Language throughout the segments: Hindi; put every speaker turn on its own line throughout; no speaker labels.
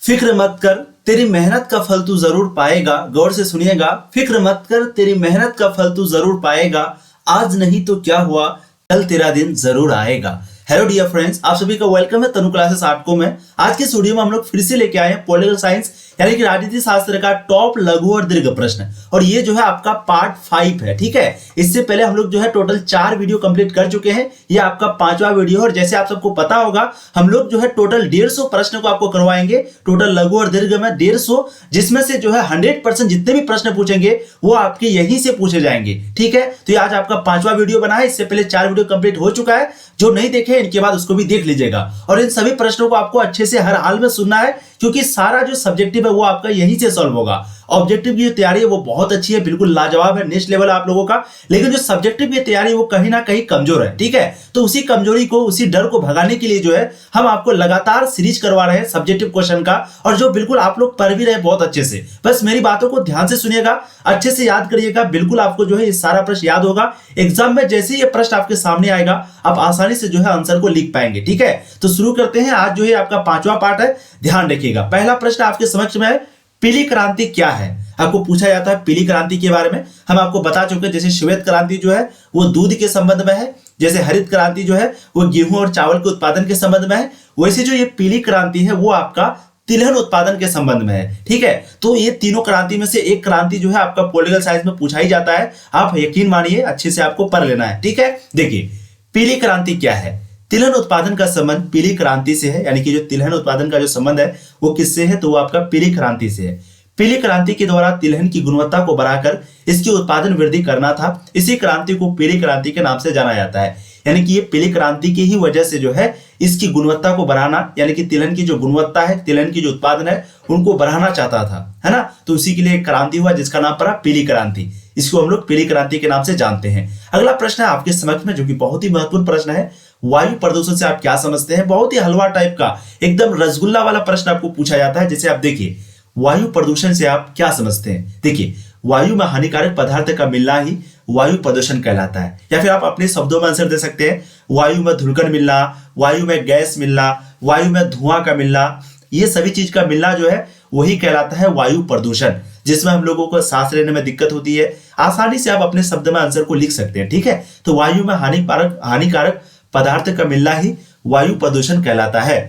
फिक्र मत कर, तेरी मेहनत का फल तू जरूर पाएगा। गौर से सुनिएगा, फिक्र मत कर, तेरी मेहनत का फल तू जरूर पाएगा। आज नहीं तो क्या हुआ, कल तेरा दिन जरूर आएगा। हेलो डियर फ्रेंड्स, आप सभी का वेलकम है तनु क्लासेस आर्टको में। आज के स्टूडियो में हम लोग फिर से लेके आए हैं पॉलिटिकल साइंस यानी कि राजनीति शास्त्र का टॉप लघु और दीर्घ प्रश्न, और ये जो है आपका पार्ट 5 है। ठीक है, इससे पहले हम लोग जो है टोटल 4 वीडियो कंप्लीट कर चुके हैं। ये आपका 5वां वीडियो, और जैसे आप सबको पता होगा हम लोग जो है टोटल 150 प्रश्न को आपको करवाएंगे, टोटल लघु और दीर्घ में 150, जिसमें से जो है 100% जितने भी प्रश्न पूछेंगे वो आपके यहीं से पूछे जाएंगे। ठीक है, तो ये आज आपका 5वां वीडियो बना है। इससे पहले 4 वीडियो कंप्लीट हो चुका है, जो नहीं देखे इनके बाद उसको भी देख लीजिएगा। और इन सभी प्रश्नों को आपको अच्छे से हर हाल में सुनना है, क्योंकि सारा जो सब्जेक्टिव है वो आपका यहीं से सॉल्व होगा। ऑब्जेक्टिव की जो तैयारी है वो बहुत अच्छी है, बिल्कुल लाजवाब है, नेक्स्ट लेवल आप लोगों का। लेकिन जो सब्जेक्टिव की तैयारी है वो कहीं ना कहीं कमजोर है। ठीक है, तो उसी कमजोरी को, उसी डर को भगाने के लिए जो है हम आपको लगातार सीरीज करवा रहे हैं सब्जेक्टिव क्वेश्चन का, और जो बिल्कुल आप लोग पढ़ भी रहे बहुत अच्छे से। बस मेरी बातों को ध्यान से सुनिएगा, अच्छे से याद करिएगा, बिल्कुल आपको जो है ये सारा प्रश्न याद होगा। एग्जाम में जैसे ही ये प्रश्न आपके सामने आएगा आप आसानी से जो है आंसर को लिख पाएंगे। ठीक है, तो शुरू करते हैं। आज जो है आपका 5वां पार्ट है, ध्यान रखिएगा। पहला प्रश्न आपके समक्ष में है, पीली क्रांति क्या है? आपको पूछा जाता है पीली क्रांति के बारे में। हम आपको बता चुके हैं, जैसे श्वेत क्रांति जो है वो दूध के संबंध में है, जैसे हरित क्रांति जो है वो गेहूं और चावल के उत्पादन के संबंध में है, वैसे जो ये पीली क्रांति है वो आपका तिलहन उत्पादन के संबंध में है। ठीक है, तो ये तीनों क्रांति में से एक क्रांति जो है आपका पॉलिटिकल साइंस में पूछा ही जाता है। आप यकीन मानिए, अच्छे से आपको पढ़ लेना है। ठीक है, देखिए पीली क्रांति क्या है। तिलहन उत्पादन का संबंध पीली क्रांति से है, यानी कि जो तिलहन उत्पादन का जो संबंध है वो किससे है, तो वो आपका पीली क्रांति से है। पीली क्रांति के द्वारा तिलहन की गुणवत्ता को बढ़ाकर इसकी उत्पादन वृद्धि करना था। इसी क्रांति को पीली क्रांति के नाम से जाना जाता है। यानी कि ये पीली क्रांति की ही वजह से जो है इसकी गुणवत्ता को बढ़ाना, यानी कि तिलहन की जो गुणवत्ता है, तिलहन की जो उत्पादन है उनको बढ़ाना चाहता था, है ना। तो उसी के लिए एक क्रांति हुआ जिसका नाम पड़ा पीली क्रांति। इसको हम लोग पीली क्रांति के नाम से जानते हैं। अगला प्रश्न है आपके समक्ष में, जो कि बहुत ही महत्वपूर्ण प्रश्न है। वायु प्रदूषण से आप क्या समझते हैं? बहुत ही हलवा टाइप का, एकदम रसगुल्ला वाला प्रश्न आपको पूछा जाता है। जैसे आप देखिए, वायु प्रदूषण से आप क्या समझते हैं? देखिए, वायु में हानिकारक पदार्थ का मिलना ही वायु प्रदूषण कहलाता है। या फिर आप अपने शब्दों में आंसर दे सकते हैं, वायु में धुलकन मिलना, वायु में गैस मिलना, वायु में धुआं का मिलना, ये सभी चीज का मिलना जो है वही कहलाता है वायु प्रदूषण, जिसमें हम लोगों को सांस लेने में दिक्कत होती है। आसानी से आप अपने शब्द में आंसर को लिख सकते हैं। ठीक है, तो वायु में हानिकारक पदार्थ का मिलना ही वायु प्रदूषण कहलाता है।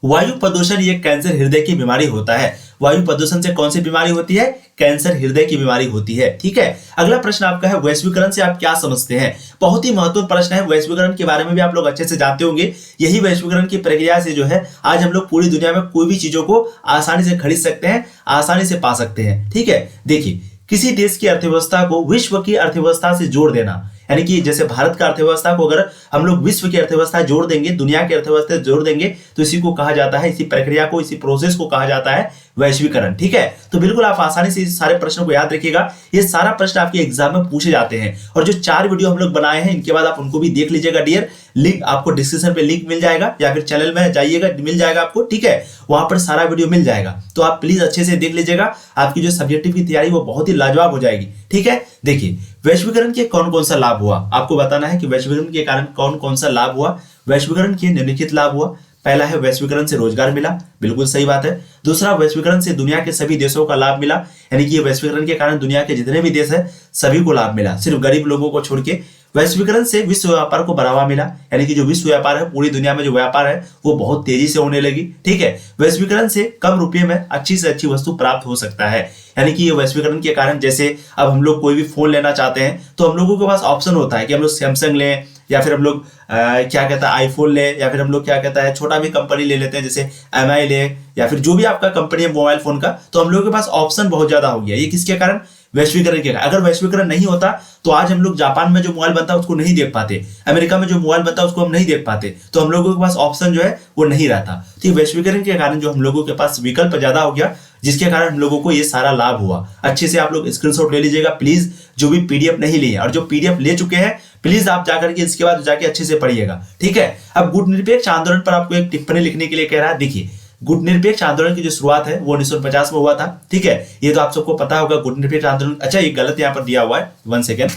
वायु प्रदूषण ये कैंसर हृदय की बीमारी होता है। वायु प्रदूषण से कौन सी बीमारी होती है? कैंसर हृदय की बीमारी होती है। ठीक है, अगला प्रश्न आपका है, वैश्वीकरण से आप क्या समझते हैं? बहुत ही महत्वपूर्ण प्रश्न है। वैश्वीकरण के बारे में भी आप लोग अच्छे से जानते होंगे। यही वैश्वीकरण की प्रक्रिया से जो है आज हम लोग पूरी दुनिया में कोई भी चीजों को आसानी से खरीद सकते हैं, आसानी से पा सकते हैं। ठीक है, देखिए, किसी देश की अर्थव्यवस्था को विश्व की अर्थव्यवस्था से जोड़ देना, यानी कि जैसे भारत का अर्थव्यवस्था को अगर हम लोग विश्व की अर्थव्यवस्था जोड़ देंगे, दुनिया की अर्थव्यवस्था जोड़ देंगे, तो इसी को कहा जाता है, इसी प्रक्रिया को, इसी प्रोसेस को कहा जाता है वैश्वीकरण। ठीक है, तो बिल्कुल आप आसानी से इस सारे प्रश्नों को याद रखिएगा। ये सारा प्रश्न आपके एग्जाम में पूछे जाते हैं, और जो 4 वीडियो हम लोग बनाए हैं इनके बाद आप उनको भी देख लीजिएगा डियर। लिंक आपको डिस्क्रिप्शन पे लिंक मिल जाएगा, या फिर चैनल में जाइएगा, मिल जाएगा आपको। ठीक है, वहां पर सारा वीडियो मिल जाएगा, तो आप प्लीज अच्छे से देख लीजिएगा। आपकी जो सब्जेक्टिव की तैयारी वो बहुत ही लाजवाब हो जाएगी। ठीक है, देखिए, वैश्वीकरण के कौन कौन सा लाभ हुआ, आपको बताना है कि वैश्वीकरण के कारण कौन कौन सा लाभ हुआ। वैश्वीकरण के निम्नलिखित लाभ हुआ। पहला है, वैश्वीकरण से रोजगार मिला, बिल्कुल सही बात है। दूसरा, वैश्वीकरण से दुनिया के सभी देशों का लाभ मिला, यानी कि वैश्वीकरण के कारण दुनिया के जितने भी देश है सभी को लाभ मिला, सिर्फ गरीब लोगों को छोड़ के। वैश्वीकरण से विश्व व्यापार को बढ़ावा मिला, यानी कि जो विश्व व्यापार है, पूरी दुनिया में जो व्यापार है वो बहुत तेजी से होने लगी। ठीक है, वैश्वीकरण से कम रुपये में अच्छी से अच्छी वस्तु प्राप्त हो सकता है, यानी कि ये वैश्वीकरण के कारण, जैसे अब हम लोग कोई भी फोन लेना चाहते हैं तो हम लोगों के पास ऑप्शन होता है कि हम लोग सैमसंग लें, या फिर हम लोग क्या कहता है आईफोन ले, या फिर हम लोग क्या कहता है छोटा भी कंपनी ले लेते हैं, जैसे एमआई ले, या फिर जो भी आपका कंपनी है मोबाइल फोन का। तो हम लोगों के पास ऑप्शन बहुत ज्यादा हो गया। ये किसके कारण? वैश्वीकरण के कारण। अगर वैश्वीकरण नहीं होता तो आज हम लोग जापान में जो मोबाइल बनता है उसको नहीं देख पाते, अमेरिका में जो मोबाइल बनता है उसको हम नहीं देख पाते, तो हम लोगों के पास ऑप्शन जो है वो नहीं रहता। तो वैश्वीकरण के कारण जो हम लोगों के पास विकल्प ज्यादा हो गया, जिसके कारण हम लोगों को ये सारा लाभ हुआ। अच्छे से आप लोग स्क्रीनशॉट ले लीजिएगा प्लीज, जो भी पीडीएफ नहीं लिए, और जो पीडीएफ ले चुके हैं प्लीज आप जाकर के इसके बाद जाके अच्छे से पढ़िएगा। ठीक है, अब गुटनिरपेक्ष आंदोलन पर आपको एक टिप्पणी लिखने के लिए कह रहा है। देखिए, गुटनिरपेक्ष आंदोलन की जो शुरुआत है वो 1950 में हुआ था। ठीक है, ये तो आप सबको पता होगा गुटनिरपेक्ष आंदोलन। अच्छा, ये गलत यहाँ पर दिया हुआ है, 1 सेकेंड,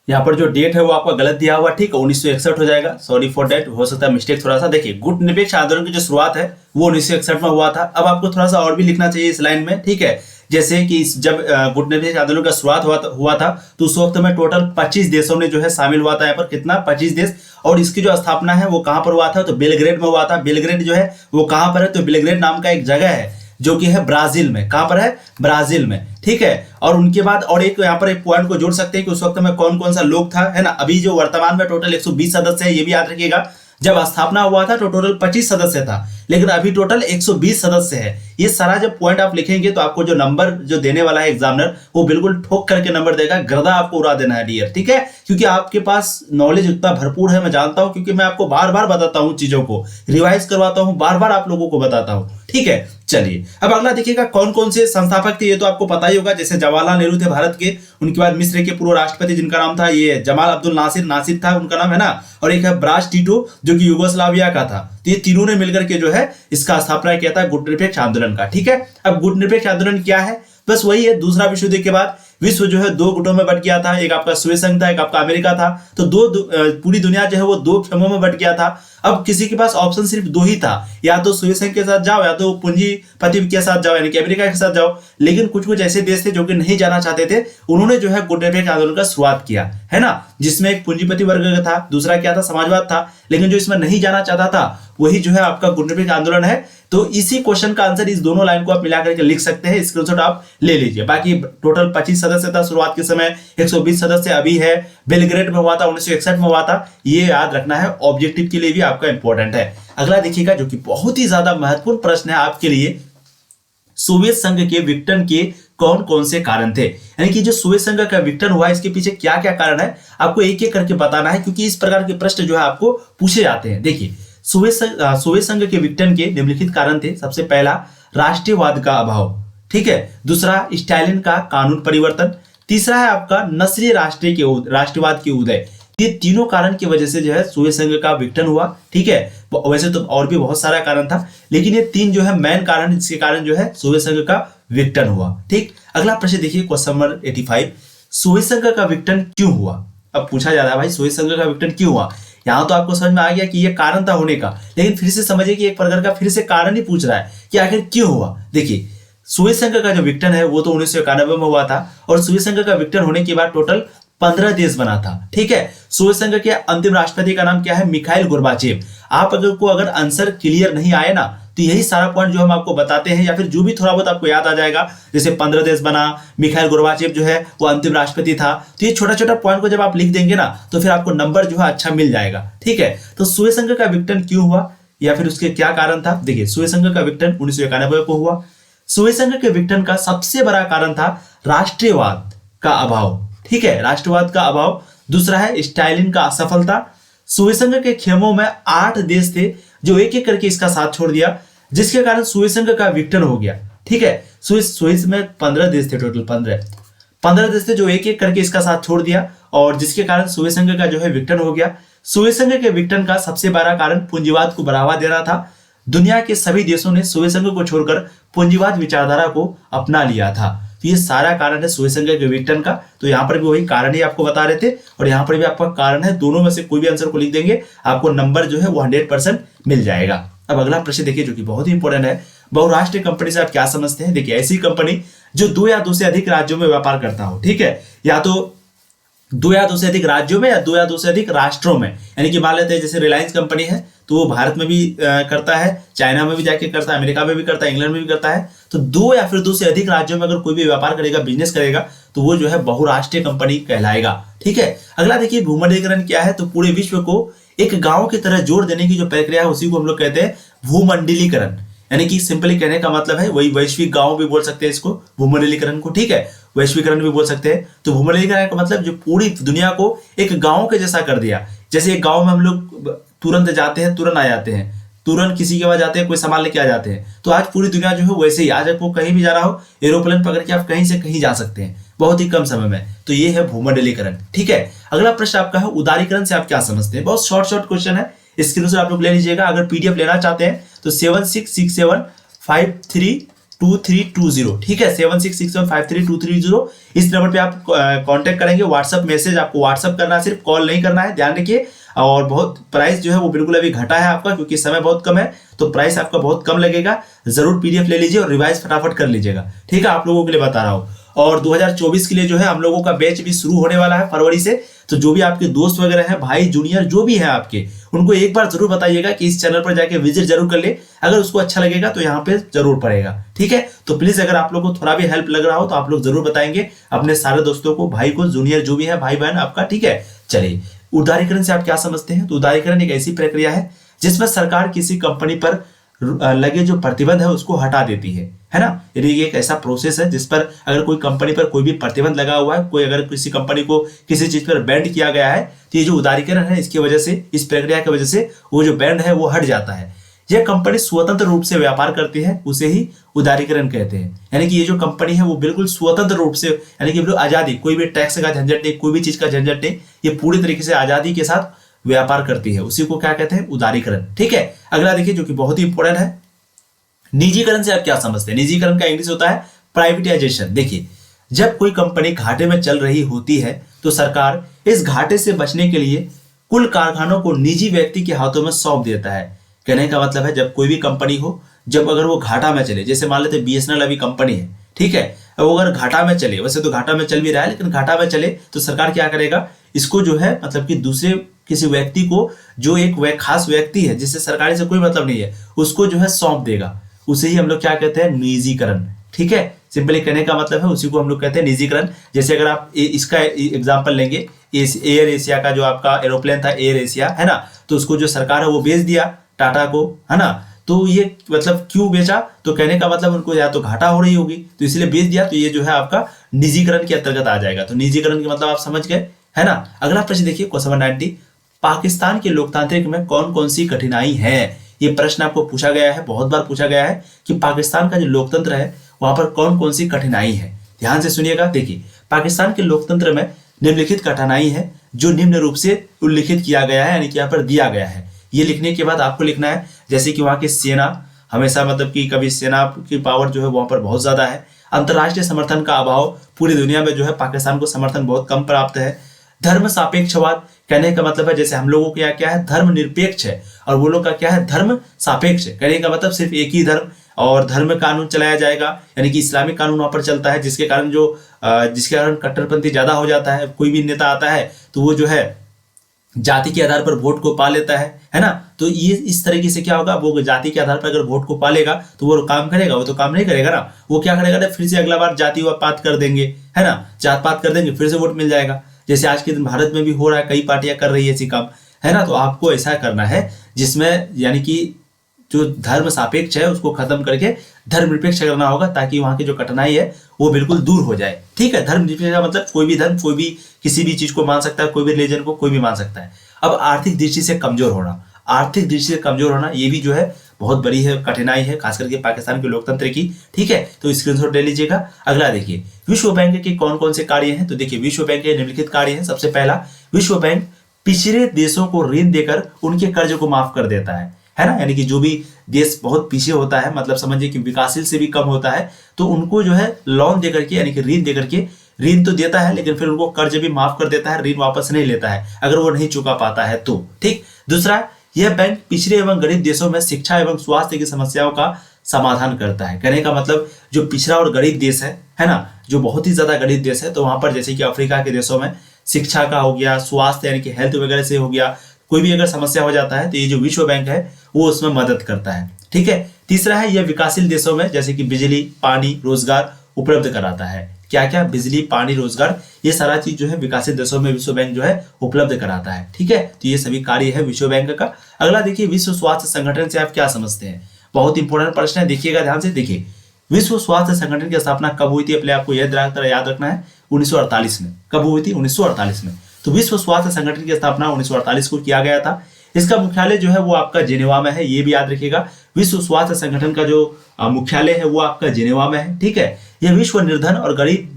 यहाँ पर जो डेट है वो आपका गलत दिया हुआ, ठीक है, 1961 हो जाएगा। सॉरी फॉर डेट, हो सकता है मिस्टेक थोड़ा सा। देखिए, गुट निरपेक्ष आंदोलन की जो शुरुआत है वो 1961 में हुआ था। अब आपको थोड़ा सा और भी लिखना चाहिए इस लाइन में, ठीक है। जैसे कि जब गुट निरपेक्ष आंदोलन का शुरुआत हुआ था तो उस वक्त में टोटल 25 देशों ने जो है शामिल हुआ था। यहाँ पर कितना, 25 देश। और इसकी जो स्थापना है वो कहाँ पर हुआ था, तो बेलग्रेड में हुआ था। बेलग्रेड जो है वो कहाँ पर है, तो बेलग्रेड नाम का एक जगह है जो कि है ब्राजील में। कहां पर है, ब्राजील में, ठीक है। और उनके बाद और एक यहाँ पर एक पॉइंट को जोड़ सकते हैं कि उस वक्त में कौन कौन सा लोग था, है ना। अभी जो वर्तमान में टोटल 120 सदस्य है, ये भी याद रखिएगा। जब स्थापना हुआ था तो टोटल 25 सदस्य था, लेकिन अभी टोटल 120 सदस्य है। ये सारा जब पॉइंट आप लिखेंगे तो आपको जो नंबर जो देने वाला है एग्जामिनर, वो बिल्कुल ठोक करके नंबर देगा, गर्दा आपको उड़ा देना है डियर, ठीक है। क्योंकि आपके पास नॉलेज उतना भरपूर है, मैं जानता हूं, क्योंकि मैं आपको बार बार बताता हूं, चीजों को रिवाइज करवाता हूं, बार बार आप लोगों को बताता हूं, ठीक है। चलिए अब अगला देखिएगा, कौन कौन से संस्थापक थे, ये तो आपको पता ही होगा। जैसे जवाहरलाल नेहरू थे भारत के, उनके बाद मिस्र के पूर्व राष्ट्रपति जिनका नाम था ये जमाल अब्दुल नासिर था उनका नाम, है ना। और एक है ब्रास टीटो जो कि युगोस्लाविया का था। तो ये तीनों ने मिलकर के जो है इसका स्थापना किया था गुट निरपेक्ष आंदोलन का, ठीक है। अब गुट निरपेक्ष आंदोलन क्या है, बस वही है, दूसरा विश्व युद्ध के बाद विश्व जो है दो गुटों में बट गया था। एक आपका सोवियत संघ था, एक आपका अमेरिका था। तो पूरी दुनिया जो है वो दो खेमों में बट गया था। अब किसी के पास ऑप्शन सिर्फ दो ही था, या तो सोवियत संघ के साथ जाओ या तो पूंजीपति के साथ जाओ, यानी कि अमेरिका के साथ जाओ। लेकिन कुछ कुछ ऐसे देश थे जो कि नहीं जाना चाहते थे, उन्होंने जो है गुट निरपेक्ष आंदोलन का शुरुआत किया, है ना। जिसमें एक पूंजीपति वर्ग का था, दूसरा क्या था, समाजवाद था। लेकिन जो इसमें नहीं जाना चाहता था वही जो है आपका गुट निरपेक्ष आंदोलन है। तो इसी क्वेश्चन का आंसर इस दोनों लाइन को आप मिला करके लिख सकते हैं, स्क्रीनशॉट आप ले लीजिए। बाकी टोटल 25 सदस्य था शुरुआत के समय, 120 सदस्य अभी है। बेलग्रेड में हुआ था, 1961 में हुआ था। ये याद रखना है, ऑब्जेक्टिव के लिए भी आपका इंपॉर्टेंट है। अगला देखिएगा, जो कि बहुत ही ज्यादा महत्वपूर्ण प्रश्न है आपके लिए, सोवियत संघ के विघटन के कौन कौन से कारण थे। यानी कि जो सोवियत संघ का विघटन हुआ, इसके पीछे क्या क्या कारण है, आपको एक एक करके बताना है, क्योंकि इस प्रकार के प्रश्न जो है आपको पूछे जाते हैं। देखिए, सोवियत संघ के विघटन के निम्नलिखित कारण थे। सबसे पहला, राष्ट्रीयवाद का अभाव, ठीक है। दूसरा, स्टालिन का कानून परिवर्तन। तीसरा है आपका नस्लीय राष्ट्रवाद के उदय। ये तीनों कारण की वजह से जो है सोवियत संघ का विघटन हुआ, ठीक है। वैसे तो और भी बहुत सारा कारण था, लेकिन ये तीन जो है मेन कारण, जिसके कारण जो है सोवियत संघ का विघटन हुआ, ठीक। अगला प्रश्न देखिए, क्वेश्चन नंबर 85, सोवियत संघ का विघटन क्यों हुआ। अब पूछा जा रहा है भाई सोवियत संघ का विघटन क्यों हुआ। यहां तो आपको समझ में आ गया कि ये कारण था होने का, लेकिन फिर से समझिए कि एक प्रकार का फिर से कारण ही पूछ रहा है कि आखिर क्यों हुआ। देखिए, सोवियत संघ का जो विघटन है वो तो 1991 में हुआ था, और सोवियत संघ का विघटन होने के बाद टोटल 15 देश बना था, ठीक है। सोवियत संघ के अंतिम राष्ट्रपति का नाम क्या है, मिखाइल गोर्बाचेव। आप अगर आंसर क्लियर नहीं आए ना, तो यही सारा पॉइंट जो हम आपको बताते हैं, या फिर जो भी थोड़ा बहुत आपको याद आ जाएगा, जैसे 15 देश बना, मिखाइल गोर्बाचेव जो है वो अंतिम राष्ट्रपति था। तो ये छोटा छोटा पॉइंट को जब आप लिख देंगे ना, तो फिर आपको नंबर जो है अच्छा मिल जाएगा, ठीक है। तो सोवियत संघ का विघटन क्यों हुआ, या फिर उसके क्या कारण था। देखिए, सोवियत संघ का विघटन 1991 को हुआ। सोवियत संघ के विघटन का सबसे बड़ा कारण था राष्ट्रीयवाद का अभाव, ठीक है, राष्ट्रवाद का अभाव। दूसरा है स्टालिन का असफलता। सोवियत संघ के खेमों में 8 देश थे जो एक एक करके इसका साथ छोड़ दिया, जिसके कारण सोवियत संघ का विघटन हो गया, ठीक है। सोवियत में 15 देश थे, टोटल 15 देश थे जो एक एक करके इसका साथ छोड़ दिया, और जिसके कारण सोवियत संघ का जो है विघटन हो गया। सोवियत संघ के विघटन का सबसे बड़ा कारण पूंजीवाद को बढ़ावा देना था। दुनिया के सभी देशों ने सोवियत संघ को छोड़कर पूंजीवाद विचारधारा को अपना लिया था। तो ये सारा कारण है सोवियत संघ के विघटन का। तो यहाँ पर भी वही कारण ही आपको बता रहे थे, और यहाँ पर भी आपका कारण है। दोनों में से कोई भी आंसर को लिख देंगे, आपको नंबर जो है वो 100% मिल जाएगा। अब अगला प्रश्न देखिए, जो कि बहुत ही इंपॉर्टेंट है, बहुराष्ट्रीय कंपनी से आप क्या समझते हैं। देखिए, ऐसी कंपनी जो 2 या 2 से अधिक राज्यों में व्यापार करता हो, ठीक है, या तो 2 या 2 से अधिक राज्यों में, या 2 या 2 से अधिक राष्ट्रों में। यानी कि मान लेते हैं जैसे रिलायंस कंपनी है, तो वो भारत में भी करता है, चाइना में भी जाके करता है, अमेरिका में भी करता है, इंग्लैंड में भी करता है। तो 2 या फिर 2 से अधिक राज्यों में अगर कोई भी व्यापार करेगा, बिजनेस करेगा, तो वो जो है बहुराष्ट्रीय कंपनी कहलाएगा, ठीक है। अगला देखिए, भूमंडलीकरण क्या है। तो पूरे विश्व को एक गांव की तरह जोड़ देने की जो प्रक्रिया है, उसी को हम लोग कहते हैं भूमंडलीकरण। यानी कि सिंपली कहने का मतलब है वही, वैश्विक गांव भी बोल सकते हैं इसको, भूमंडलीकरण को, ठीक है, वैश्वीकरण भी बोल सकते हैं। तो भूमंडलीकरण का मतलब जो पूरी दुनिया को एक गांव के जैसा कर दिया। जैसे एक गांव में हम लोग तुरंत जाते हैं, तुरंत आ जाते हैं, तुरंत किसी के पास जाते हैं, कोई सामान लेके आ जाते हैं। तो आज पूरी दुनिया जो है वैसे ही, आज आपको कहीं भी जाना हो, एरोप्लेन पकड़ के आप कहीं से कहीं जा सकते हैं बहुत ही कम समय में। तो ये है भूमंडलीकरण, ठीक है। अगला प्रश्न आपका है, उदारीकरण से आप क्या समझते हैं। बहुत शॉर्ट क्वेश्चन है, इसके अनुसार आप लोग ले लीजिएगा। अगर पीडीएफ लेना चाहते हैं तो 766753 2320, ठीक है, 7661532320। इस नंबर पे आप कांटेक्ट करेंगे। व्हाट्सअप मैसेज आपको व्हाट्सअप करना है, सिर्फ कॉल नहीं करना है, ध्यान रखिए। और बहुत प्राइस जो है वो बिल्कुल अभी घटा है आपका, क्योंकि समय बहुत कम है, तो प्राइस आपका बहुत कम लगेगा। जरूर पीडीएफ ले लीजिए और रिवाइज फटाफट कर लीजिएगा, ठीक है, आप लोगों के लिए बता रहा हूँ। और 2024 के लिए जो है हम लोगों का बैच भी शुरू होने वाला है फरवरी से। तो जो भी आपके दोस्त वगैरह हैं, भाई जूनियर जो भी है आपके, उनको एक बार जरूर बताइएगा कि इस चैनल पर जाके विजिट जरूर कर ले। अगर उसको अच्छा लगेगा तो यहाँ पे जरूर पड़ेगा, ठीक है। तो प्लीज अगर आप लोगों को थोड़ा भी हेल्प लग रहा हो तो आप लोग जरूर बताएंगे अपने सारे दोस्तों को, भाई को, जूनियर जो भी है, भाई बहन आपका, ठीक है। चलिए, उदारीकरण से आप क्या समझते हैं? तो उदारीकरण एक ऐसी प्रक्रिया है जिसमें सरकार किसी कंपनी पर लगे जो प्रतिबंध है उसको हटा देती है ना। यानी ये एक ऐसा प्रोसेस है जिस पर अगर कोई कंपनी पर कोई भी प्रतिबंध लगा हुआ है, कोई अगर किसी कंपनी को किसी चीज पर बैंड किया गया है, तो ये जो उदारीकरण है इसकी वजह से, इस प्रक्रिया की वजह से वो जो बैंड है वो हट जाता है। यह कंपनी स्वतंत्र रूप से व्यापार करती है, उसे ही उदारीकरण कहते हैं। यानी कि ये जो कंपनी है वो बिल्कुल स्वतंत्र रूप से, यानी कि बिल्कुल आजादी, कोई भी टैक्स का झंझट नहीं, कोई भी चीज का झंझट नहीं, ये पूरी तरीके से आजादी के साथ व्यापार करती है, उसी को क्या कहते हैं? उदारीकरण, ठीक है। अगला देखिए जो कि बहुत ही इंपॉर्टेंट है, निजीकरण से आप क्या समझते हैं? निजीकरण का इंग्लिश होता है प्राइवेटाइजेशन। देखिए, जब कोई कंपनी घाटे में चल रही होती है तो सरकार इस घाटे से बचने के लिए कुल कारखानों को निजी व्यक्ति के हाथों में सौंप देता है। कहने का मतलब है जब कोई भी कंपनी हो, जब अगर वो घाटा में चले, जैसे मान लेते बीएसएनएल अभी कंपनी है, ठीक है, वो अगर घाटा में चले, वैसे तो घाटा में चल भी रहा है, लेकिन घाटा में चले तो सरकार क्या करेगा, इसको जो है मतलब कि दूसरे किसी व्यक्ति को, जो एक खास व्यक्ति है जिससे सरकारी से कोई मतलब नहीं है, उसको जो है सौंप देगा। उसे ही हम लोग क्या कहते हैं? निजीकरण, ठीक है। सिंपली कहने का मतलब है उसी को हम लोग कहते हैं निजीकरण। जैसे अगर आप इसका एग्जांपल लेंगे, एयर एशिया का जो आपका एरोप्लेन था, एयर एशिया, है ना, तो उसको जो सरकार है वो बेच दिया टाटा को, है ना। तो ये मतलब क्यों बेचा? तो कहने का मतलब उनको या तो घाटा हो रही होगी तो इसलिए बेच दिया, तो ये जो है आपका निजीकरण के अंतर्गत आ जाएगा। तो निजीकरण का मतलब आप समझ गए, है ना। अगला प्रश्न देखिए, क्वेश्चन नंबर 90, पाकिस्तान के लोकतांत्रिक में कौन कौन सी कठिनाई है? ये प्रश्न आपको पूछा गया है, बहुत बार पूछा गया है कि पाकिस्तान का जो लोकतंत्र है वहां पर कौन कौन सी कठिनाई है। ध्यान से सुनिएगा। देखिए, पाकिस्तान के लोकतंत्र में निम्नलिखित कठिनाई है जो निम्न रूप से उल्लिखित किया गया है, यानी कि यहाँ पर दिया गया है। ये लिखने के बाद आपको लिखना है जैसे कि वहां की सेना हमेशा मतलब कि कभी सेना की पावर जो है वहां पर बहुत ज्यादा है। अंतर्राष्ट्रीय समर्थन का अभाव, पूरी दुनिया में जो है पाकिस्तान को समर्थन बहुत कम प्राप्त है। धर्म सापेक्षवाद, कहने का मतलब है जैसे हम लोगों का क्या है, धर्म निरपेक्ष है, और वो लोग का क्या है, धर्म सापेक्ष है। कहने का मतलब सिर्फ एक ही धर्म और धर्म कानून चलाया जाएगा, यानी कि इस्लामिक कानून वहां पर चलता है, जिसके कारण कट्टरपंथी ज्यादा हो जाता है। कोई भी नेता आता है तो वो जो है जाति के आधार पर वोट को पा लेता है ना। तो ये इस तरीके से क्या होगा, वो जाति के आधार पर अगर वोट को पा लेगा तो वो काम करेगा? वो तो काम नहीं करेगा ना। वो क्या करेगा ना, फिर से अगला बार जाति पात कर देंगे, है ना, जात पात कर देंगे, फिर से वोट मिल जाएगा। जैसे आज के दिन भारत में भी हो रहा है, कई पार्टियां कर रही है ऐसी काम, है ना। तो आपको ऐसा करना है जिसमें यानी कि जो धर्म सापेक्ष है उसको खत्म करके धर्मनिरपेक्ष करना होगा, ताकि वहां की जो कठिनाई है वो बिल्कुल दूर हो जाए, ठीक है। धर्मनिरपेक्ष का मतलब कोई भी धर्म, कोई भी किसी भी चीज को मान सकता है, कोई भी रिलीजन को कोई भी मान सकता है। अब आर्थिक दृष्टि से कमजोर होना, आर्थिक दृष्टि से कमजोर होना ये भी जो है बहुत बड़ी है कठिनाई है, खास करके पाकिस्तान के लोकतंत्र की, ठीक है। तो स्क्रीनशॉट ले लीजिएगा। अगला देखिए, विश्व बैंक के कौन कौन से कार्य हैं? तो देखिए, विश्व बैंक के निम्नलिखित कार्य हैं। सबसे पहला, विश्व बैंक पिछड़े देशों को ऋण देकर उनके कर्ज को माफ कर देता है ना। यानी कि जो भी देश बहुत पीछे होता है, मतलब समझिए कि विकासशील से भी कम होता है, तो उनको जो है लोन देकर के, यानी कि ऋण देकर के, ऋण तो देता है लेकिन फिर उनको कर्ज भी माफ कर देता है, ऋण वापस नहीं लेता है अगर वो नहीं चुका पाता है तो, ठीक। दूसरा, यह बैंक पिछड़े एवं गरीब देशों में शिक्षा एवं स्वास्थ्य की समस्याओं का समाधान करता है। कहने का मतलब जो पिछड़ा और गरीब देश है ना, जो बहुत ही ज्यादा गरीब देश है, तो वहां पर जैसे कि अफ्रीका के देशों में शिक्षा का हो गया, स्वास्थ्य यानी कि हेल्थ वगैरह से हो गया, कोई भी अगर समस्या हो जाता है तो ये जो विश्व बैंक है वो उसमें मदद करता है, ठीक है। तीसरा है, यह विकासशील देशों में जैसे कि बिजली, पानी, रोजगार उपलब्ध कराता है। क्या क्या? बिजली, पानी, रोजगार, ये सारा चीज जो है विकासशील देशों में विश्व बैंक जो है उपलब्ध कराता है, ठीक है। तो ये सभी कार्य है विश्व बैंक का। अगला देखिए, विश्व स्वास्थ्य संगठन से आप क्या समझते हैं? बहुत इंपॉर्टेंट प्रश्न है, देखिएगा ध्यान से। देखिए, विश्व स्वास्थ्य संगठन की स्थापना कब हुई थी? अपने आपको याद रखना है, 1948 में। कब हुई थी? 1948 में। तो विश्व स्वास्थ्य संगठन की स्थापना 1948 को किया गया था। इसका मुख्यालय जो है वो आपका जिनेवा में है, ये भी याद रखिएगा। विश्व स्वास्थ्य संगठन का जो मुख्यालय है वो आपका जिनेवा में है, ठीक है। यह विश्व निर्धन और गरीब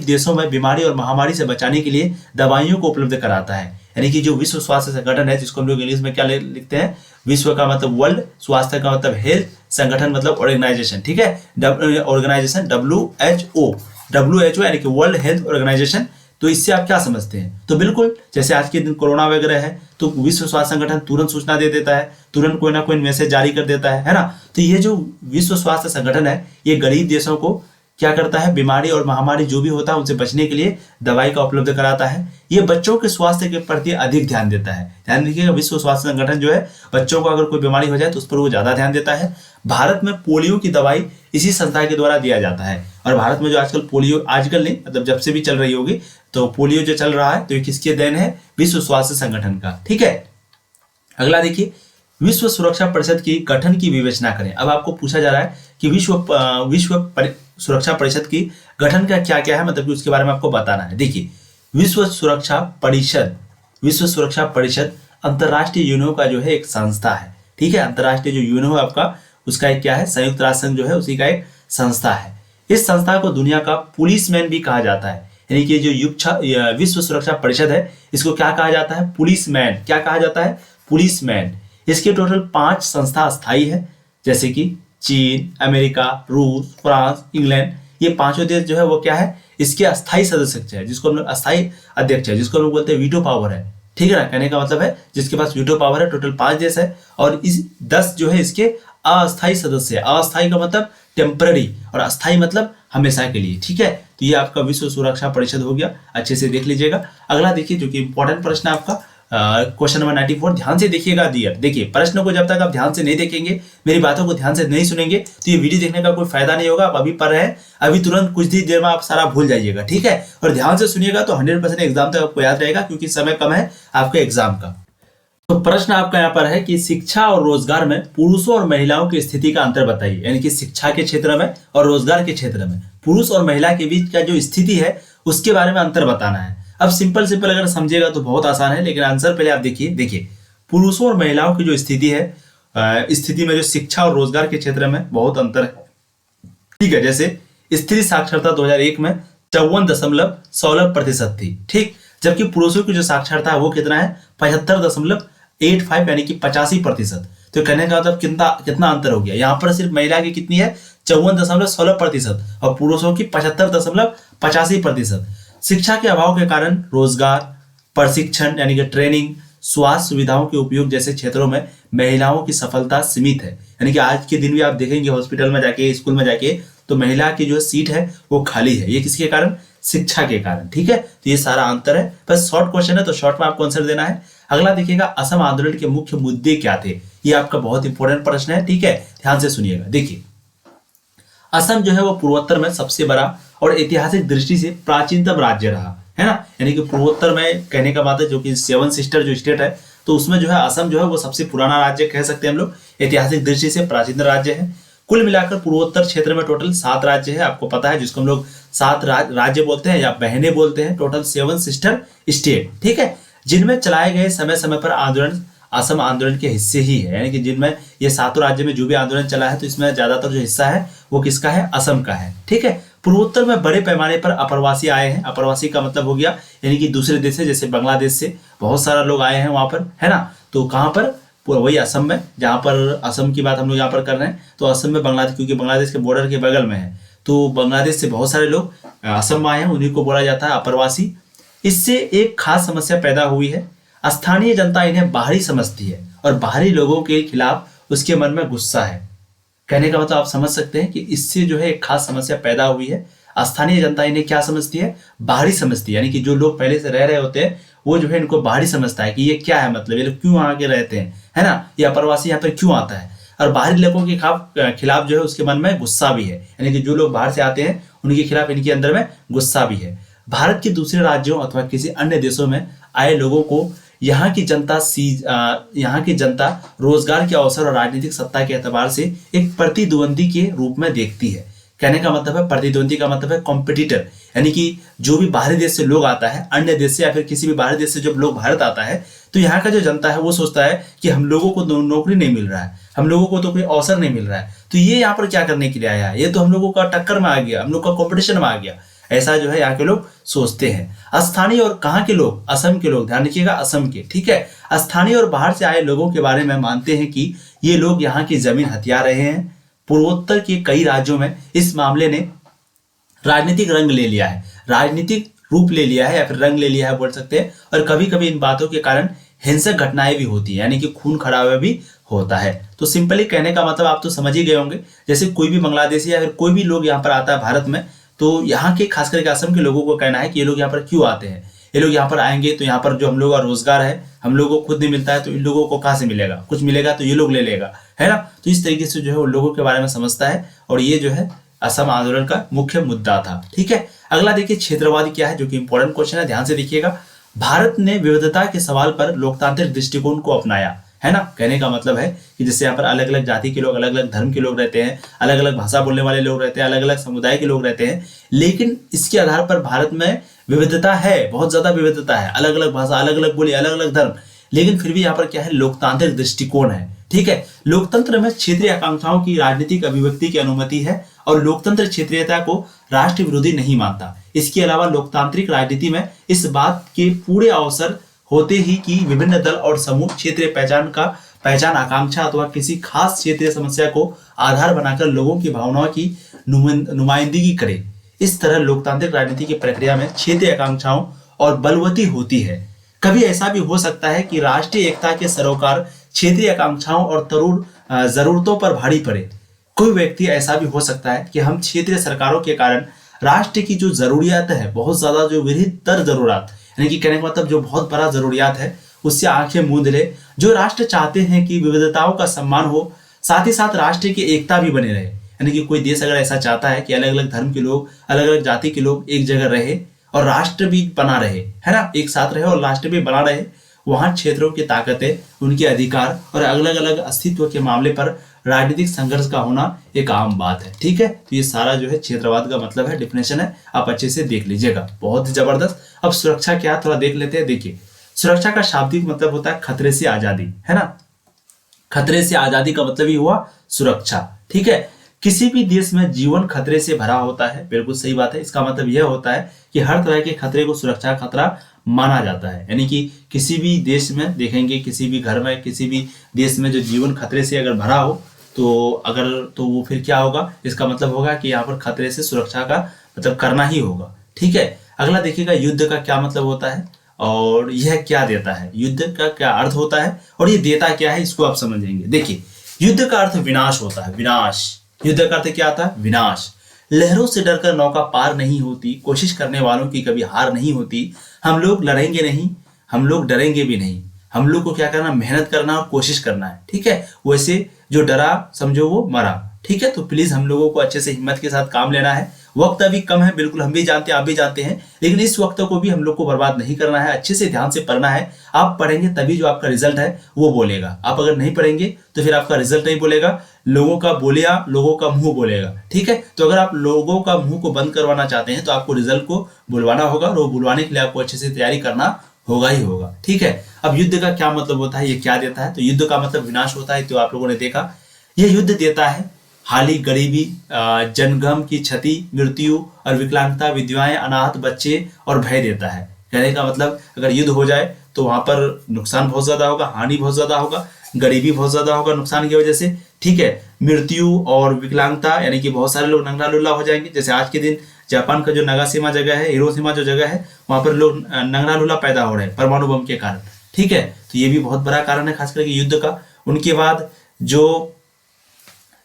देशों में बीमारी और महामारी से बचाने के लिए दवाइयों को उपलब्ध कराता है। यानी कि जो विश्व स्वास्थ्य संगठन है, जिसको हम लोग इंग्लिश में क्या लिखते हैं, विश्व का मतलब वर्ल्ड, स्वास्थ्य का मतलब हेल्थ, संगठन मतलब ऑर्गेनाइजेशन, ठीक है, ऑर्गेनाइजेशन WHO यानी कि वर्ल्ड हेल्थ ऑर्गेनाइजेशन। तो इससे आप क्या समझते हैं? तो बिल्कुल जैसे आज के दिन कोरोना वगैरह है तो विश्व स्वास्थ्य संगठन तुरंत सूचना दे देता है, तुरंत कोई ना कोई मैसेज जारी कर देता है ना। तो ये जो विश्व स्वास्थ्य संगठन है ये गरीब देशों को क्या करता है, बीमारी और महामारी जो भी होता है उनसे बचने के लिए दवाई का उपलब्ध कराता है। ये बच्चों के स्वास्थ्य के प्रति अधिक ध्यान देता है। ध्यान रखिएगा, विश्व स्वास्थ्य संगठन जो है बच्चों को अगर कोई बीमारी हो जाए तो उस पर वो ज्यादा ध्यान देता है। भारत में पोलियो की दवाई इसी संस्था के द्वारा दिया जाता है। और भारत में जो आजकल पोलियो, आजकल नहीं मतलब जब से भी चल रही होगी, तो पोलियो जो चल रहा है तो ये किसके देन है? विश्व स्वास्थ्य संगठन का, ठीक है। अगला देखिए, विश्व सुरक्षा परिषद की गठन की विवेचना करें। अब आपको पूछा जा रहा है कि विश्व सुरक्षा परिषद की गठन का क्या क्या है, मतलब कि उसके बारे में आपको बताना है। देखिए, विश्व सुरक्षा परिषद अंतरराष्ट्रीय यूनियो का जो है एक संस्था है, ठीक है। अंतरराष्ट्रीय जो यूनियो है आपका, उसका एक क्या है, संयुक्त राष्ट्र संघ जो है उसी का एक संस्था है। इस संस्था को दुनिया का पुलिसमैन भी कहा जाता है, यानी कि जो विश्व सुरक्षा परिषद है इसको क्या कहा जाता है? पुलिसमैन। क्या कहा जाता है? पुलिसमैन। इसके टोटल 5 संस्था स्थायी है, जैसे कि चीन, अमेरिका, रूस, फ्रांस, इंग्लैंड। ये पांचों देश जो है वो क्या है? इसके अस्थायी सदस्य है, जिसको हम लोग अस्थायी अध्यक्ष है, जिसको हम लोग बोलते हैं वीटो पावर है, ठीक है ना। कहने का मतलब है जिसके पास वीटो पावर है। टोटल 5 देश है और इस 10 जो है इसके अस्थायी सदस्य है। अस्थायी का मतलब टेम्पररी और अस्थायी मतलब हमेशा के लिए, ठीक है। तो ये आपका विश्व सुरक्षा परिषद हो गया, अच्छे से देख लीजिएगा। अगला देखिए, जो कि इंपॉर्टेंट प्रश्न है आपका, क्वेश्चन नंबर 94, ध्यान से देखिएगा डियर। देखिए, प्रश्न को जब तक आप ध्यान से नहीं देखेंगे, मेरी बातों को ध्यान से नहीं सुनेंगे, तो ये वीडियो देखने का कोई फायदा नहीं होगा। आप अभी पढ़ रहे हैं, अभी तुरंत कुछ ही देर में आप सारा भूल जाइएगा, ठीक है। और ध्यान से सुनिएगा तो 100% एग्जाम तक आपको याद रहेगा, क्योंकि समय कम है आपके एग्जाम का। तो प्रश्न आपका यहाँ पर है कि शिक्षा और रोजगार में पुरुषों और महिलाओं की स्थिति का अंतर बताइए। यानी कि शिक्षा के क्षेत्र में और रोजगार के क्षेत्र में पुरुष और महिला के बीच का जो स्थिति है उसके बारे में अंतर बताना है। अब सिंपल अगर समझेगा तो बहुत आसान है, लेकिन आंसर पहले आप देखिए पुरुषों और महिलाओं की जो स्थिति है, स्थिति में जो शिक्षा और रोजगार के क्षेत्र में बहुत अंतर है, ठीक है। जैसे स्त्री साक्षरता 2001 में 54.16% थी, ठीक। जबकि पुरुषों की जो साक्षरता है वो कितना है? 75.85 यानी कि 85%। तो कहने का मतलब कितना अंतर हो गया। यहाँ पर सिर्फ महिला की कितनी है? 54.16% और पुरुषों की 75.85%। शिक्षा के अभाव के कारण रोजगार, प्रशिक्षण यानी कि ट्रेनिंग, स्वास्थ्य सुविधाओं के उपयोग जैसे क्षेत्रों में महिलाओं की सफलता सीमित है। यानी कि आज के दिन भी आप देखेंगे हॉस्पिटल में जाके, स्कूल में जाके, तो महिला की जो सीट है वो खाली है। ये किसके कारण? शिक्षा के कारण, ठीक है। तो ये सारा अंतर है। बस शॉर्ट क्वेश्चन है तो शॉर्ट में आपको आंसर देना है। अगला देखिएगा, असम आंदोलन के मुख्य मुद्दे क्या थे? ये आपका बहुत इंपॉर्टेंट प्रश्न है, ठीक है, ध्यान से सुनिएगा। देखिए, असम जो है वो पूर्वोत्तर में सबसे बड़ा और ऐतिहासिक दृष्टि से प्राचीनतम राज्य रहा है ना। यानी कि पूर्वोत्तर में कहने का बात है, जो कि 7 सिस्टर जो स्टेट है, तो उसमें जो है असम जो है वो सबसे पुराना राज्य कह सकते हैं हम लोग, ऐतिहासिक दृष्टि से प्राचीन राज्य है। कुल मिलाकर पूर्वोत्तर क्षेत्र में टोटल 7 राज्य है, आपको पता है, जिसको हम लोग 7 राज्य बोलते हैं या बहनें बोलते हैं। टोटल 7 सिस्टर स्टेट, ठीक है, जिनमें चलाए गए समय समय पर आंदोलन असम आंदोलन के हिस्से ही है। यानी कि जिनमें ये 7 राज्य में जो भी आंदोलन चला है तो इसमें ज्यादातर जो हिस्सा है वो किसका है? असम का है, ठीक है। पूर्वोत्तर में बड़े पैमाने पर अप्रवासी आए हैं। अप्रवासी का मतलब हो गया यानी कि दूसरे देश से, जैसे बांग्लादेश से बहुत सारा लोग आए हैं वहां पर, है ना। तो कहाँ पर? वही असम में, जहाँ पर असम की बात हम लोग यहाँ पर कर रहे हैं। तो असम में बांग्लादेश, क्योंकि बांग्लादेश के बॉर्डर के बगल में है, तो बांग्लादेश से बहुत सारे लोग असम में आए हैं, उन्हीं को बोला जाता है अप्रवासी। इससे एक खास समस्या पैदा हुई है। स्थानीय जनता इन्हें बाहरी समझती है और बाहरी लोगों के खिलाफ उसके मन में गुस्सा है। कहने का मतलब आप समझ सकते हैं कि इससे जो है एक खास समस्या पैदा हुई है। स्थानीय जनता इन्हें क्या समझती है? बाहरी समझती है। यानी कि जो लोग पहले से रह रहे होते हैं वो जो है इनको बाहरी समझता है कि ये क्या है, मतलब ये लोग क्यों आके रहते हैं, है ना, ये अप्रवासी यहाँ पर क्यों आता है। और बाहरी लोगों के खिलाफ जो है उसके मन में गुस्सा भी है। यानी कि जो लोग बाहर से आते हैं उनके खिलाफ इनके अंदर में गुस्सा भी है। भारत के दूसरे राज्यों अथवा किसी अन्य देशों में आए लोगों को यहाँ की जनता रोजगार के अवसर और राजनीतिक सत्ता के एतबार से एक प्रतिद्वंदी के रूप में देखती है। कहने का मतलब है, प्रतिद्वंदी का मतलब है कॉम्पिटिटर। यानी कि जो भी बाहरी देश से लोग आता है, अन्य देश से या फिर किसी भी बाहरी देश से जब लोग भारत आता है, तो यहाँ का जो जनता है वो सोचता है कि हम लोगों को नौकरी नहीं मिल रहा है, हम लोगों को तो कोई अवसर नहीं मिल रहा है, तो ये यहाँ पर क्या करने के लिए आया है, ये तो हम लोगों का टक्कर में आ गया, हम लोग का कॉम्पिटिशन में आ गया। ऐसा जो है यहाँ के लोग सोचते हैं। स्थानीय और कहाँ के लोग? असम के लोग, ध्यान रखिएगा, असम के, ठीक है। स्थानीय और बाहर से आए लोगों के बारे में मानते हैं कि ये लोग यहाँ की जमीन हथिया रहे हैं, पूर्वोत्तर के कई राज्यों में इस मामले ने राजनीतिक रंग ले लिया है, राजनीतिक रूप ले लिया है या फिर रंग ले लिया है बोल सकते हैं। और कभी कभी इन बातों के कारण हिंसक घटनाएं भी होती है, यानी कि खून खराबा भी होता है। तो सिंपली कहने का मतलब आप तो समझ ही गए होंगे, जैसे कोई भी बांग्लादेशी या फिर कोई भी लोग यहाँ पर आता है भारत में, तो यहाँ के खास करके असम के लोगों को कहना है कि ये लोग यहाँ पर क्यों आते हैं, ये लोग यहाँ पर आएंगे तो यहाँ पर जो हम लोग का रोजगार है हम लोगों को खुद नहीं मिलता है, तो इन लोगों को कहाँ से मिलेगा, कुछ मिलेगा तो ये लोग ले लेगा, है ना। तो इस तरीके से जो है वो लोगों के बारे में समझता है, और ये जो है असम आंदोलन का मुख्य मुद्दा था। ठीक है, अगला देखिए क्षेत्रवादी क्या है, जो कि इंपॉर्टेंट क्वेश्चन है, ध्यान से देखिएगा। भारत ने विविधता के सवाल पर लोकतांत्रिक दृष्टिकोण को अपनाया, है ना। कहने का मतलब है कि जैसे यहाँ पर अलग अलग जाति के लोग, अलग अलग धर्म के लोग रहते हैं, अलग अलग भाषा बोलने वाले लोग रहते हैं, अलग अलग समुदाय के लोग रहते हैं, लेकिन इसके आधार पर भारत में विविधता है, बहुत ज्यादा विविधता है, अलग अलग भाषा, अलग अलग बोली, अलग अलग धर्म, लेकिन फिर भी यहाँ पर क्या है, लोकतांत्रिक दृष्टिकोण है। ठीक है, लोकतंत्र में क्षेत्रीय आकांक्षाओं की राजनीतिक अभिव्यक्ति की अनुमति है, और लोकतंत्र क्षेत्रीयता को राष्ट्र विरोधी नहीं मानता। इसके अलावा लोकतांत्रिक राजनीति में इस बात के पूरे अवसर होते ही कि विभिन्न दल और समूह क्षेत्रीय पहचान आकांक्षा अथवा किसी खास क्षेत्रीय समस्या को आधार बनाकर लोगों की भावनाओं की नुमाइंदगी करे। इस तरह लोकतांत्रिक राजनीति की प्रक्रिया में क्षेत्रीय आकांक्षाओं और बलवती होती है। कभी ऐसा भी हो सकता है कि राष्ट्रीय एकता के सरोकार क्षेत्रीय आकांक्षाओं और तरूण जरूरतों पर भारी पड़े। कोई व्यक्ति ऐसा भी हो सकता है कि हम क्षेत्रीय सरकारों के कारण राष्ट्र की जो जरूरियात है, बहुत ज्यादा जो विहितर जरूरत, यानी कि कहने का मतलब जो बहुत बड़ा जरूरियात है, उससे आंखें मूंद ले। जो राष्ट्र चाहते हैं कि विविधताओं का सम्मान हो, साथ ही साथ राष्ट्र की एकता भी बने रहे, यानी कि कोई देश अगर ऐसा चाहता है कि अलग अलग धर्म के लोग, अलग अलग जाति के लोग एक जगह रहे और राष्ट्र भी बना रहे, है ना, एक साथ रहे और राष्ट्र भी बना रहे, वहां क्षेत्रों की ताकतें, उनके अधिकार और अलग अलग अस्तित्व के मामले पर राजनीतिक संघर्ष का होना एक आम बात है। ठीक है, तो ये सारा जो है क्षेत्रवाद का मतलब है, डिफिनेशन है, आप अच्छे से देख लीजिएगा, बहुत ही जबरदस्त। अब सुरक्षा क्या, थोड़ा देख लेते हैं। देखिए, सुरक्षा का शाब्दिक मतलब होता है खतरे से आजादी, है ना। खतरे से आजादी का मतलब ही हुआ सुरक्षा। ठीक है, किसी भी देश में जीवन खतरे से भरा होता है, बिल्कुल सही बात है। इसका मतलब यह होता है कि हर तरह के खतरे को सुरक्षा खतरा माना जाता है, यानी कि किसी भी देश में देखेंगे, किसी भी घर में, किसी भी देश में जो जीवन खतरे से अगर भरा हो, तो वो फिर क्या होगा, इसका मतलब होगा कि यहाँ पर खतरे से सुरक्षा का मतलब करना ही होगा। ठीक है, अगला देखिएगा, युद्ध का क्या मतलब होता है और यह क्या देता है, युद्ध का क्या अर्थ होता है और ये देता क्या है, इसको आप समझेंगे। देखिए, युद्ध का अर्थ विनाश होता है, विनाश। युद्ध का अर्थ क्या आता है, विनाश। लहरों से डरकर नौका पार नहीं होती, कोशिश करने वालों की कभी हार नहीं होती। हम लोग लड़ेंगे नहीं, हम लोग डरेंगे भी नहीं, हम लोग को क्या करना, मेहनत करना और कोशिश करना है। ठीक है, वैसे जो डरा समझो वो मरा। ठीक है, तो प्लीज हम लोगों को अच्छे से हिम्मत के साथ काम लेना है। वक्त अभी कम है, बिल्कुल हम भी जानते हैं, आप भी जानते हैं, लेकिन इस वक्त को भी हम लोग को बर्बाद नहीं करना है, अच्छे से ध्यान से पढ़ना है। आप पढ़ेंगे तभी जो आपका रिजल्ट है वो बोलेगा, आप अगर नहीं पढ़ेंगे तो फिर आपका रिजल्ट नहीं बोलेगा, लोगों का बोलिया, लोगों का मुंह बोलेगा। ठीक है, तो अगर आप लोगों का मुंह को बंद करवाना चाहते हैं तो आपको रिजल्ट को बुलवाना होगा, और वो बुलवाने के लिए आपको अच्छे से तैयारी करना होगा ही होगा। ठीक है, अब युद्ध का क्या मतलब होता है, ये क्या देता है, तो युद्ध का मतलब विनाश होता है, तो आप लोगों ने देखा। यह युद्ध देता है हाली, गरीबी, जनगम की क्षति, मृत्यु और विकलांगता, विधवाएं, अनाथ बच्चे और भय देता है। कहने का मतलब अगर युद्ध हो जाए तो वहां पर नुकसान बहुत ज्यादा होगा, हानि बहुत ज्यादा होगा, गरीबी बहुत ज्यादा होगा नुकसान की वजह से। ठीक है, मृत्यु और विकलांगता, यानी कि बहुत सारे लोग नंगा लुल्ला हो जाएंगे। जैसे आज के दिन जापान का जो नागासाकी जगह है, हिरोशिमा जो जगह है, वहां पर लोग नंगा लुल्ला पैदा हो रहे हैं परमाणु बम के कारण। ठीक है, तो ये भी बहुत बड़ा कारण है खास करके युद्ध का। उनके बाद जो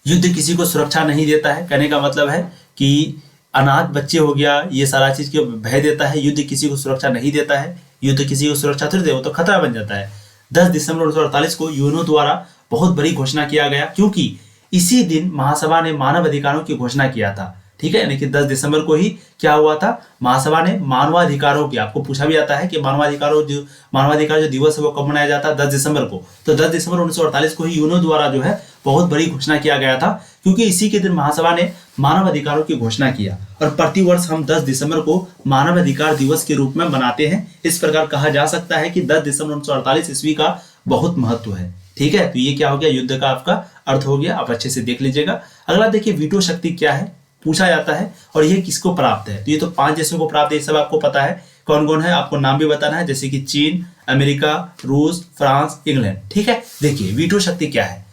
युद्ध किसी को सुरक्षा नहीं देता है, कहने का मतलब है कि अनाथ बच्चे हो गया, ये सारा चीज के भय देता है। युद्ध किसी को सुरक्षा नहीं देता है, युद्ध किसी को सुरक्षा थोड़ी दे, वो तो खतरा बन जाता है। 10 दिसंबर 1948 को यूएनओ द्वारा बहुत बड़ी घोषणा किया गया, क्योंकि इसी दिन महासभा ने मानव अधिकारों की घोषणा किया था। ठीक है, यानी कि 10 दिसंबर को ही क्या हुआ था, महासभा ने मानवाधिकारों की, आपको पूछा भी जाता है कि मानवाधिकार जो दिवस है वो कब मनाया जाता है, 10 दिसंबर को। तो 10 दिसंबर 1948 को ही यूएनओ द्वारा जो है बहुत बड़ी घोषणा किया गया था, क्योंकि इसी के दिन महासभा ने मानव अधिकारों की घोषणा किया, और प्रतिवर्ष हम 10 दिसंबर को मानव अधिकार दिवस के रूप में मनाते हैं। इस प्रकार कहा जा सकता है कि 10 दिसंबर 1948 ईस्वी का बहुत महत्व है। ठीक है, तो ये क्या हो गया, युद्ध का आपका अर्थ हो गया, आप अच्छे से देख लीजिएगा। अगला देखिए, वीटो शक्ति क्या है, पूछा जाता है, और ये किसको प्राप्त है, तो ये तो 5 देशों को प्राप्त है, ये सब आपको पता है कौन कौन है, आपको नाम भी बताना है, जैसे कि चीन, अमेरिका, रूस, फ्रांस, इंग्लैंड। ठीक है, देखिए वीटो शक्ति क्या है।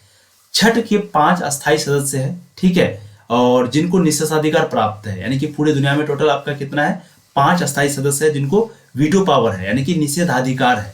छठ के 5 अस्थायी सदस्य है, ठीक है, और जिनको निषेधाधिकार प्राप्त है, यानी कि पूरे दुनिया में टोटल आपका कितना है, 5 अस्थायी सदस्य है जिनको वीटो पावर है, यानी कि निषेधाधिकार है।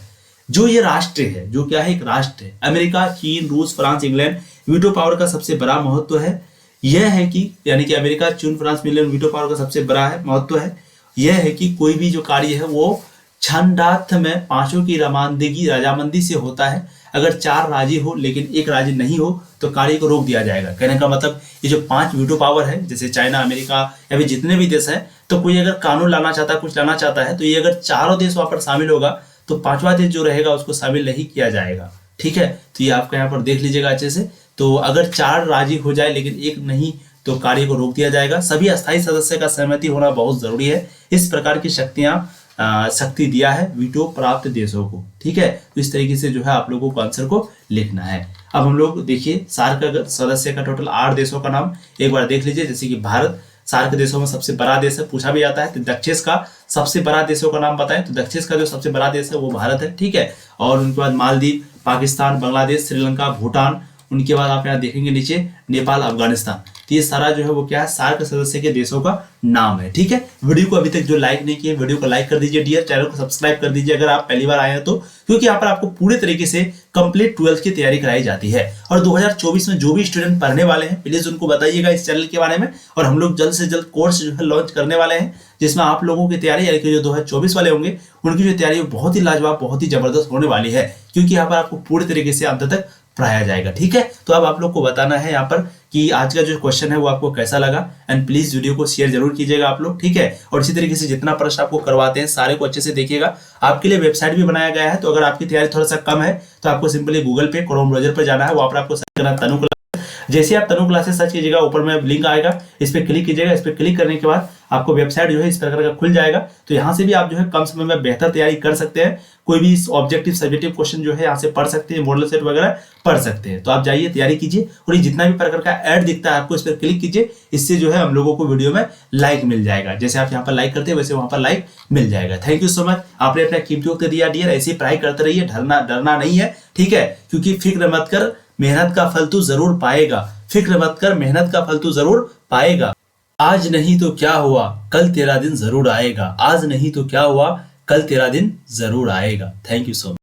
जो ये राष्ट्र है, जो क्या है, एक राष्ट्र है, अमेरिका, चीन, रूस, फ्रांस, इंग्लैंड, वीटो पावर का सबसे बड़ा महत्व है यह है कि, यानी कि अमेरिका, चीन, फ्रांस, इंग्लैंड, वीटो पावर का सबसे बड़ा है महत्व है यह है कि कोई भी जो कार्य है वो छंदार्थ में पांचों की रजामंदी से होता है। अगर 4 राजी हो लेकिन एक राजी नहीं हो तो कार्य को रोक दिया जाएगा। कहने का मतलब ये जो 5 वीटो पावर है, जैसे चाइना, अमेरिका या फिर जितने भी देश हैं, तो कोई अगर कानून लाना चाहता है, कुछ लाना चाहता है, तो ये अगर चारों देश वहां पर शामिल होगा तो 5वां देश जो रहेगा उसको शामिल नहीं किया जाएगा, ठीक है। तो ये आपका यहाँ पर देख लीजिएगा अच्छे से। तो अगर 4 राजी हो जाए लेकिन एक नहीं तो कार्य को रोक दिया जाएगा। सभी अस्थायी सदस्य का सहमति होना बहुत जरूरी है। इस प्रकार की शक्ति दिया है वीटो प्राप्त देशों को, ठीक है। तो इस तरीके से जो है आप लोगों को आंसर को लिखना है। अब हम लोग देखिए सार्क सदस्य का टोटल 8 देशों का नाम एक बार देख लीजिए। जैसे कि भारत सार्क देशों में सबसे बड़ा देश है, पूछा भी जाता है। तो दक्षिण का सबसे बड़ा देशों का नाम बताएं, तो दक्षिण का जो सबसे बड़ा देश है वो भारत है, ठीक है। और उनके बाद मालदीव, पाकिस्तान, बांग्लादेश, श्रीलंका, भूटान, उनके बाद आप यहाँ देखेंगे नीचे नेपाल, अफगानिस्तान। तो ये सारा जो है वो क्या है, सार्क सदस्य के देशों का नाम है, ठीक है। वीडियो को अभी तक जो लाइक नहीं किए वीडियो को लाइक कर दीजिए डियर, चैनल को सब्सक्राइब कर दीजिए अगर आप पहली बार आए हैं तो, क्योंकि यहाँ पर आपको पूरे तरीके से कंप्लीट 12th की तैयारी कराई जाती है। और 2024 में जो भी स्टूडेंट पढ़ने वाले हैं प्लीज उनको बताइएगा इस चैनल के बारे में। और हम लोग जल्द से जल्द कोर्स जो है लॉन्च करने वाले हैं जिसमें आप लोगों की तैयारी, यानी कि जो 2024 वाले होंगे उनकी जो तैयारी बहुत ही लाजवाब, बहुत ही जबरदस्त होने वाली है, क्योंकि यहाँ पर आपको पूरे तरीके से अंत तक पढ़ाया जाएगा, ठीक है। तो अब आप लोग को बताना है यहाँ पर कि आज का जो क्वेश्चन है वो आपको कैसा लगा, एंड प्लीज वीडियो को शेयर जरूर कीजिएगा आप लोग, ठीक है। और इसी तरीके से जितना प्रश्न आपको करवाते हैं सारे को अच्छे से देखिएगा। आपके लिए वेबसाइट भी बनाया गया है, तो अगर आपकी तैयारी थोड़ा सा कम है तो आपको सिंपली गूगल पे क्रोम ब्राउजर पर जाना है, वहां पर आपको सर्च करना तनु क्लासेस। जैसे आप तनु क्लासेस सर्च कीजिएगा ऊपर में लिंक आएगा, इस पर क्लिक कीजिएगा। इस पर क्लिक करने के बाद आपको वेबसाइट जो है इस प्रकार का खुल जाएगा। तो यहाँ से भी आप जो है कम समय में बेहतर तैयारी कर सकते हैं। कोई भी ऑब्जेक्टिव सब्जेक्टिव क्वेश्चन जो है यहाँ से पढ़ सकते हैं, मॉडल सेट वगैरह पढ़ सकते हैं। तो आप जाइए तैयारी कीजिए, और ये जितना भी प्रकार का ऐड दिखता है आपको इस पर क्लिक कीजिए। इससे जो है हम लोगों को वीडियो में लाइक मिल जाएगा। जैसे आप यहाँ पर लाइक करते हैं वैसे वहां पर लाइक मिल जाएगा। थैंक यू सो मच, आपने अपना कीमती वक्त दिया डियर। ऐसे ही पढ़ाई करते रहिए, डरना नहीं है, ठीक है। क्योंकि फिक्र मत कर, मेहनत का फल तू जरूर पाएगा। फिक्र मत कर, मेहनत का फल तू जरूर पाएगा। आज नहीं तो क्या हुआ, कल तेरा दिन जरूर आएगा। आज नहीं तो क्या हुआ, कल तेरा दिन जरूर आएगा। Thank you so much.